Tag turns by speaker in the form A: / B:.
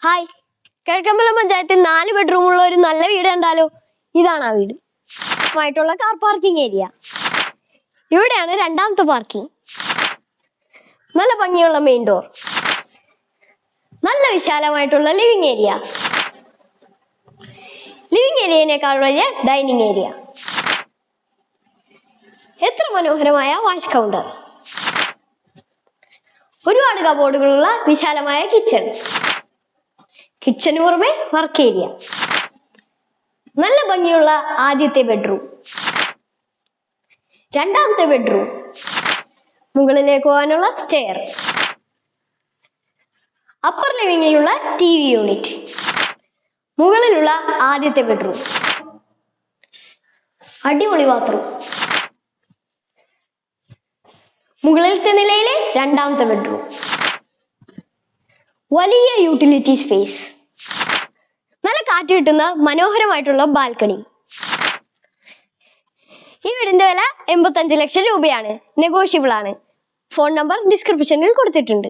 A: Hi, Kizhakkambalam പഞ്ചായത്തിൽ 4 ബെഡ്റൂമുള്ള ഒരു നല്ല വീട് കണ്ടാലോ? ഇതാണ് ആ വീട്. ആയിട്ടുള്ള കാർ പാർക്കിംഗ് ഏരിയ. ഇവിടെയാണ് രണ്ടാമത്തെ പാർക്കിംഗ്. നല്ല ഭംഗിയുള്ള മെയിൻ ഡോർ, നല്ല വിശാലമായിട്ടുള്ള ലിവിംഗ് ഏരിയ, ലിവിംഗ് ഏരിയനേക്കാൾ വലിയ ഡൈനിങ് ഏരിയ, എത്ര മനോഹരമായ വാഷ് കൗണ്ടർ, ഒരുപാട് കബോർഡുകളുള്ള വിശാലമായ കിച്ചന് പുറമെ വർക്ക് ഏരിയ, നല്ല ഭംഗിയുള്ള ആദ്യത്തെ ബെഡ്റൂം, രണ്ടാമത്തെ ബെഡ്റൂം, മുകളിലേക്ക് പോകാനുള്ള സ്റ്റെയർ, അപ്പർ ലിവിംഗിലുള്ള TV യൂണിറ്റ്, മുകളിലുള്ള ആദ്യത്തെ ബെഡ്റൂം, അടിപൊളി ബാത്റൂം, മുകളിലത്തെ നിലയിലെ രണ്ടാമത്തെ ബെഡ്റൂം, വലിയ യൂട്ടിലിറ്റി സ്പേസ്, നല്ല കാറ്റ് കിട്ടുന്ന മനോഹരമായിട്ടുള്ള ബാൽക്കണി. ഈ വീടിന്റെ വില 85 ലക്ഷം രൂപയാണ്. നെഗോഷ്യബിൾ ആണ്. ഫോൺ നമ്പർ ഡിസ്ക്രിപ്ഷനിൽ കൊടുത്തിട്ടുണ്ട്.